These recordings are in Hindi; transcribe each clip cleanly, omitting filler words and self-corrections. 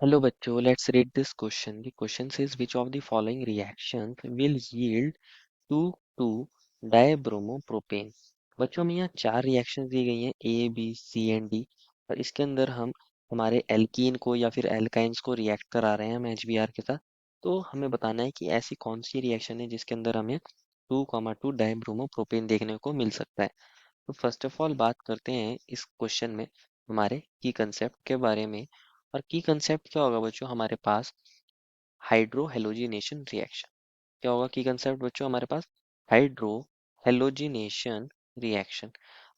Hello बच्चों, let's read this question. The question says which of the following reactions will yield 2,2-dibromopropane। बच्चों हमें यहाँ चार रिएक्शन दी गई हैं A, B, C and D और इसके अंदर हम हमारे एल्कीन को या फिर एल्काइंस को रिएक्ट करा रहे हैं हम HBr के साथ। तो हमें बताना है कि ऐसी कौन सी रिएक्शन है जिसके अंदर हमें 2,2-डाइब्रोमोप्रोपेन देखने को मिल सकता है। तो फर्स्ट ऑफ ऑल बात करते हैं इस क्वेश्चन में हमारे की कंसेप्ट के बारे में। और की कंसेप्ट क्या होगा बच्चों, हमारे पास हाइड्रो हेलोजिनेशन रिएक्शन। क्या होगा की कंसेप्ट बच्चों, हमारे पास हाइड्रो हेलोजिनेशन रिएक्शन।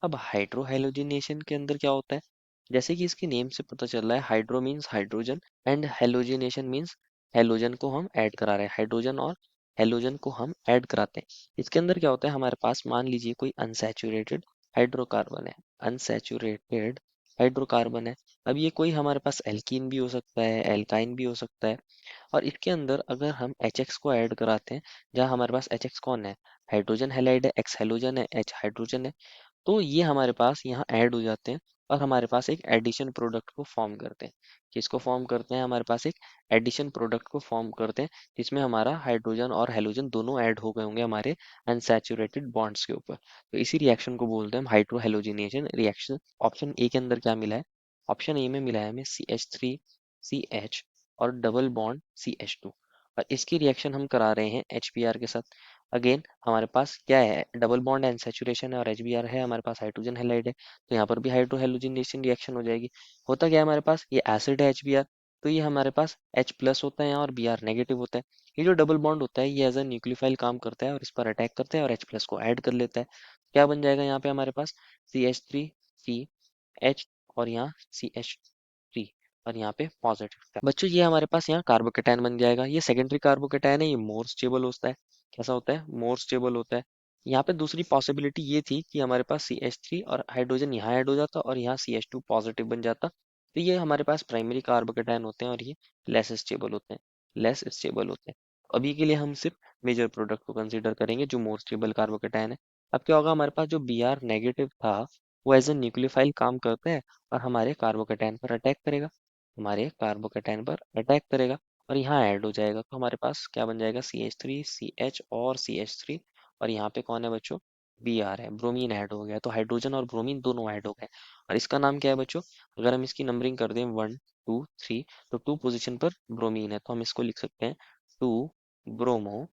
अब हाइड्रो हेलोजिनेशन के अंदर क्या होता है, जैसे कि इसकी नेम से पता चल रहा है, hydro means hydrogen and halogenation means halogen को हम ऐड करा रहे हैं, हाइड्रोजन और हेलोजन को हम ऐड कराते हैं। इसके अंदर क्या होता है, हमारे पास मान लीजिए कोई अनसैचुरेटेड हाइड्रोकार्बन है, अनसैचुरेटेड हाइड्रोकार्बन है। अब ये कोई हमारे पास एल्कीन भी हो सकता है, एल्काइन भी हो सकता है। और इसके अंदर अगर हम HX को ऐड कराते हैं, जहाँ हमारे पास HX कौन है, हाइड्रोजन हैलाइड है, X हेलोजन है, H हाइड्रोजन है, तो ये हमारे पास यहाँ ऐड हो जाते हैं और हमारे पास एक एडिशन प्रोडक्ट को फॉर्म करते हैं। किसको फॉर्म करते हैं, हमारे पास एक एडिशन प्रोडक्ट को फॉर्म करते हैं जिसमें हमारा हाइड्रोजन और हेलोजन दोनों ऐड हो गए होंगे हमारे अनसैचुरेटेड बॉन्ड्स के ऊपर। तो इसी रिएक्शन को बोलते हैं हम hydro halogenation reaction. Option A के अंदर क्या मिला है, ऑप्शन ए में मिला है हमें CH3CH और डबल बॉन्ड CH2। और इसकी रिएक्शन हम करा रहे हैं HBr के साथ। अगेन हमारे पास क्या है, डबल बॉन्ड एंड सैचुरेशन है और HBr है, हमारे पास हाइड्रोजन हैलाइड है, तो यहाँ पर भी हाइड्रो हेलोजिनेशन रिएक्शन हो जाएगी। होता क्या है हमारे पास, ये एसिड है HBr, तो ये हमारे पास H प्लस होता है यहाँ और Br नेगेटिव होता है। ये जो डबल बॉन्ड होता है ये एज अ न्यूक्लियोफाइल काम करता है और इस पर अटैक करता है और H प्लस को ऐड कर लेता है। क्या बन जाएगा यहाँ पे हमारे पास CH3CH और यहाँ CH3 और यहाँ पे पॉजिटिव। बच्चों ये हमारे पास यहाँ कार्बोकेटायन बन जाएगा, ये सेकेंडरी कार्बोकेटायन है, ये मोर स्टेबल होता है। कैसा होता है, मोर स्टेबल होता है। यहाँ पे दूसरी पॉसिबिलिटी ये थी कि हमारे पास CH3 और हाइड्रोजन यहाँ ऐड हो जाता और यहाँ CH2 पॉजिटिव बन जाता। तो ये हमारे पास प्राइमरी कार्बोकेटायन होते हैं और ये लेस स्टेबल होते हैं, लेस स्टेबल होते हैं। अभी के लिए हम सिर्फ मेजर प्रोडक्ट को कंसीडर करेंगे जो मोर स्टेबल कार्बोकेटायन है। अब क्या होगा, हमारे पास जो Br नेगेटिव था वो एज ए न्यूक्लियोफाइल काम करता है और हमारे कार्बोकेटायन पर अटैक करेगा, हमारे कार्बोकेटायन पर अटैक करेगा और यहाँ ऐड हो जाएगा। तो हमारे पास क्या बन जाएगा, CH3CH और CH3 और यहाँ पे कौन है बच्चों, Br है, ब्रोमीन ऐड हो गया। तो हाइड्रोजन और ब्रोमीन दोनों ऐड हो गए और इसका नाम क्या है बच्चों, अगर हम इसकी नंबरिंग कर दें 1 2 3, तो 2 पोजीशन पर ब्रोमीन है, तो हम इसको लिख सकते हैं 2 ब्रोमो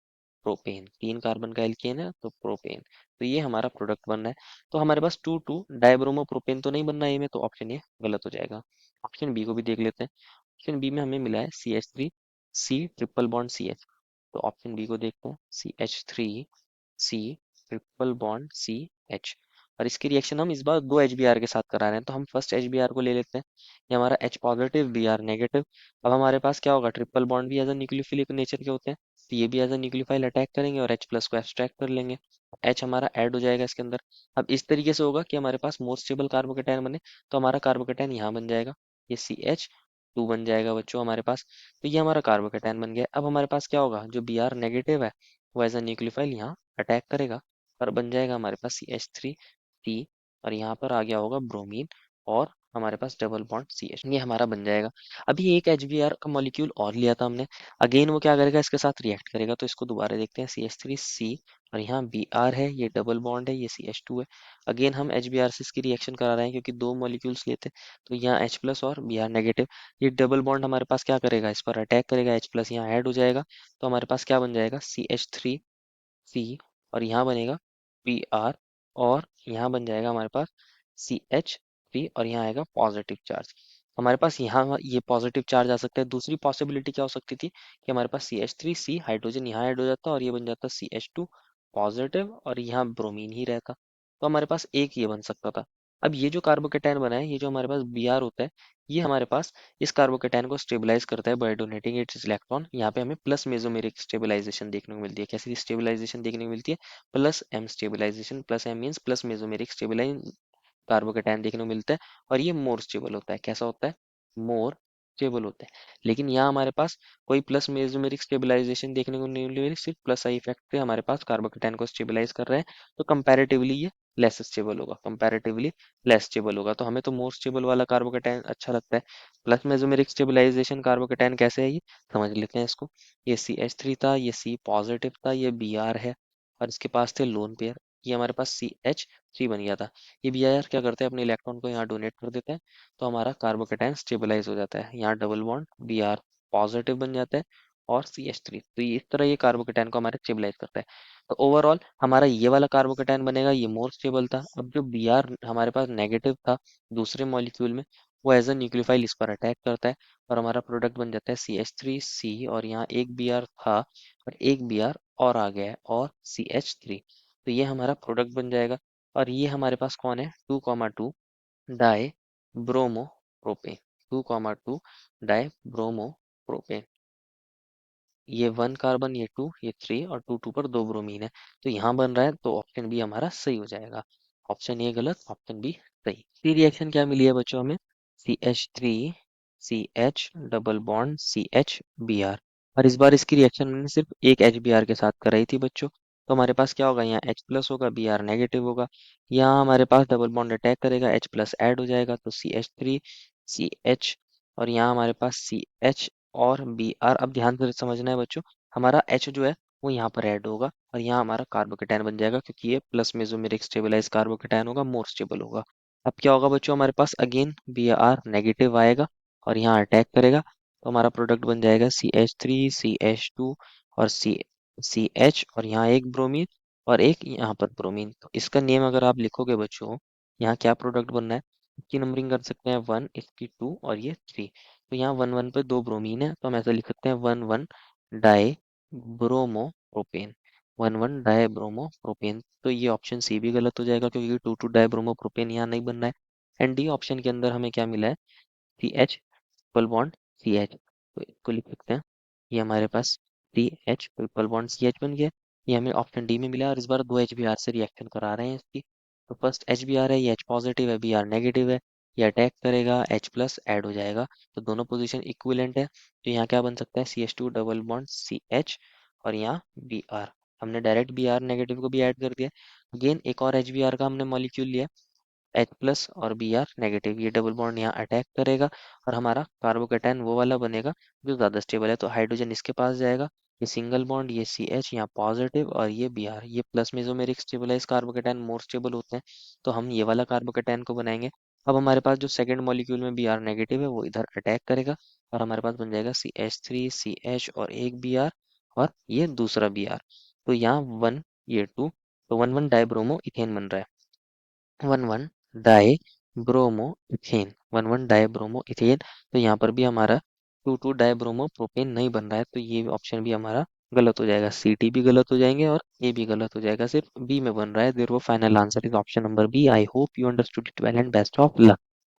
प्रोपेन। 3 कार्बन का एल्केन है तो प्रोपेन। तो ये हमारा प्रोडक्ट बन रहा है। तो हमारे पास 2,2 डाइब्रोमो प्रोपेन तो नहीं बनना है ये में, तो ऑप्शन ये गलत हो जाएगा। ऑप्शन बी को भी देख लेते हैं। ऑप्शन बी में हमें मिला है CH3C ट्रिपल बॉन्ड CH। तो ऑप्शन बी को देखते हैं, CH3C ट्रिपल बॉन्ड CH। और इसकी रिएक्शन हम इस बार दो HBr के साथ करा रहे हैं, तो हम फर्स्ट HBr को ले लेते हैं। ये हमारा H पॉजिटिव Br नेगेटिव। अब हमारे पास क्या होगा, ट्रिपल बॉन्ड भी एज अ न्यूक्लियोफिलिक नेचर के होते हैं, तो ये भी एज अ न्यूक्लियोफाइल अटैक करेंगे और H प्लस को एक्सट्रैक्ट कर लेंगे। H हमारा ऐड हो जाएगा इसके अंदर। अब इस तरीके से होगा कि हमारे पास मोस्ट स्टेबल कार्बोकेटायन बने, तो हमारा कार्बोकेटायन यहाँ बन जाएगा, ये CH2 बन जाएगा बच्चों हमारे पास। तो ये हमारा कार्बोकेटायन बन गया। अब हमारे पास क्या होगा, जो Br नेगेटिव है वो एज अ न्यूक्लियोफाइल यहाँ अटैक करेगा और बन जाएगा हमारे पास CH3C और यहाँ पर आ गया होगा ब्रोमीन और हमारे पास डबल बॉन्ड CH, ये हमारा बन जाएगा। अभी एक HBr का मॉलिक्यूल और लिया था हमने, अगेन वो क्या करेगा, इसके साथ रिएक्ट करेगा। तो इसको दोबारा देखते हैं, CH3C और यहाँ Br है, ये डबल बॉन्ड है, ये CH2 है। अगेन हम HBr से इसकी रिएक्शन करा रहे हैं क्योंकि दो मॉलिक्यूल्स लेते हैं, तो यहाँ H प्लस और Br नेगेटिव। ये डबल बॉन्ड हमारे पास क्या करेगा, इस पर अटैक करेगा, H प्लस यहाँ ऐड हो जाएगा। तो हमारे पास क्या बन जाएगा, CH3C और यहाँ बनेगा Br और यहाँ बन जाएगा हमारे पास CH3 और यहाँ आएगा पॉजिटिव चार्ज। हमारे पास यहाँ ये पॉजिटिव चार्ज आ सकता है। दूसरी पॉसिबिलिटी क्या हो सकती थी कि हमारे पास CH3C हाइड्रोजन यहाँ ऐड हो जाता और ये बन जाता CH2 पॉजिटिव और यहाँ ब्रोमीन ही रहता, तो हमारे पास एक ये बन सकता था। अब ये जो कार्बोकेटायन बना है, ये जो हमारे पास Br होता है, ये हमारे पास इस कार्बोकेटायन को स्टेबलाइज करता है बाय डोनेटिंग इट्स इलेक्ट्रॉन। यहाँ पे हमें प्लस मेसोमेरिक स्टेबलाइजेशन देखने को मिलती है। कैसी स्टेबलाइजेशन देखने को मिलती है, plus M stabilization, plus M means plus mesomeric stabilize carbocation देखने को मिलता है और ये मोर स्टेबल होता है। कैसा होता है, मोर स्टेबल होता है। लेकिन यहाँ हमारे पास कोई प्लस मेसोमेरिक स्टेबलाइजेशन देखने को नहीं मिल रही, सिर्फ प्लस आई इफेक्ट पे हमारे पास कार्बोकेटायन को स्टेबलाइज कर रहे हैं, तो कंपैरेटिवली ये लेस स्टेबल होगा, कंपैरेटिवली लेस स्टेबल होगा। तो हमें तो मोर स्टेबल वाला कार्बोकेटायन अच्छा लगता है। प्लस मेसोमेरिक स्टेबलाइजेशन कार्बोकेटायन कैसे है ये समझ लेते हैं इसको। ये CH3 था, ये C पॉजिटिव था, ये Br है, और इसके पास थे लोन पेयर। ये हमारे पास CH3 बन गया था। ये Br क्या करते हैं, अपने इलेक्ट्रॉन को यहाँ डोनेट कर देते हैं, तो हमारा कार्बोकेटायन स्टेबलाइज हो जाता है। यहाँ डबल बॉन्ड Br पॉजिटिव बन जाता है और CH3, तो इस तरह ये कार्बोकेटायन को हमारे स्टेबलाइज करता है। तो ओवरऑल हमारा ये वाला कार्बोकेटायन बनेगा, ये मोर स्टेबल था। अब जो Br हमारे पास नेगेटिव था दूसरे मॉलिक्यूल में, वो एज अ न्यूक्लियोफाइल इस पर अटैक करता है, और हमारा प्रोडक्ट बन जाता है CH3C, और यहाँ एक Br था और एक Br और आ गया है, और CH3। तो ये हमारा प्रोडक्ट बन जाएगा। और ये हमारे पास कौन है, 2,2 die bromo propane. 2,2 die bromo propane. ये 1 कार्बन, ये 2, ये 3, और 2 पर 2 ब्रोमीन है। तो यहाँ बन रहा है, तो ऑप्शन बी हमारा सही हो जाएगा। ऑप्शन ए गलत, ऑप्शन बी सही। सी रिएक्शन क्या मिली है बच्चों हमें, CH3CH double bond CH Br। और इस बार इसकी रिएक्शन मैंने सिर्फ एक HBr के साथ कराई थी बच्चों। तो हमारे पास क्या होगा, यहाँ H प्लस होगा, Br नेगेटिव होगा। यहाँ हमारे पास डबल बॉन्ड अटैक करेगा, H प्लस ऐड हो जाएगा, तो CH3CH, और यहाँ हमारे पास CH और Br। अब ध्यान से समझना है बच्चों, हमारा H जो है वो यहाँ पर ऐड होगा, और यहाँ हमारा कार्बोकेटायन बन जाएगा, क्योंकि ये प्लस मेसोमेरिक स्टेबलाइज कार्बोकेटायन होगा, मोर स्टेबल होगा। अब क्या होगा बच्चों, हमारे पास अगेन Br नेगेटिव आएगा और यहाँ अटैक करेगा, तो हमारा प्रोडक्ट बन जाएगा CH3CH2 और CH, और यहाँ एक ब्रोमीन और एक यहाँ पर ब्रोमीन। तो इसका नेम अगर आप लिखोगे बच्चों, यहाँ क्या प्रोडक्ट बनना है, इसकी नंबरिंग कर सकते हैं 1, इसकी 2, और ये 3। तो यहाँ 1 1 पे 2 ब्रोमीन है, तो हम ऐसा लिख सकते हैं 1 1 die bromo propane. 1 1 die bromo propane. तो ये ऑप्शन सी भी गलत हो जाएगा, क्योंकि 2 2 डाई ब्रोमो प्रोपेन यहाँ नहीं बन रहा है। एंड डी ऑप्शन के अंदर हमें क्या मिला है, CH ट्रिपल बॉन्ड CH। तो इसको लिख सकते हैं, ये हमारे पास CH ट्रिपल बॉन्ड CH बन गया। ये हमें ऑप्शन डी में मिला है, और इस बार दो HBr से रिएक्शन करा रहे हैं इसकी। तो फर्स्ट HBr है, ये H पॉजिटिव है, Br नेगेटिव है, ये अटैक करेगा, H प्लस ऐड हो जाएगा, तो दोनों पोजीशन इक्विवेलेंट है। तो यहाँ क्या बन सकता है, CH2 डबल बॉन्ड CH, और यहाँ Br। हमने डायरेक्ट Br नेगेटिव को भी ऐड कर दिया। अगेन एक और HBr का हमने मॉलिक्यूल लिया, H प्लस और Br नेगेटिव, ये डबल बॉन्ड यहाँ अटैक करेगा, और हमारा कार्बोकेटायन वो वाला बनेगा जो ज़्यादा स्टेबल है। तो हाइड्रोजन इसके पास जाएगा, ये सिंगल बॉन्ड, ये CH यहाँ पॉजिटिव, और ये Br, ये plus mesomeric stabilize carbocation more stable होते हैं, तो हम ये वाला कार्बोकेटायन को बनाएंगे। अब हमारे पास जो सेकंड मॉलिक्यूल में Br नेगेटिव है, वो इधर अटैक करेगा, और हमारे पास बन जाएगा CH3CH और एक Br, और ये दूसरा Br। तो यहाँ 1, ये 2, तो 1 1 डाइब्रोमो इथेन बन रहा है। 1 1 die bromo ethane, 1 1 die bromo ethane. तो यहाँ पर भी हमारा 2 2 डाई ब्रोमो प्रोपेन नहीं बन रहा है, तो ये ऑप्शन भी हमारा गलत हो जाएगा। CT भी गलत हो जाएंगे और ए भी गलत हो जाएगा, सिर्फ बी में बन रहा है। देयर वो final answer is option number B. I hope you understood it well, and best of luck.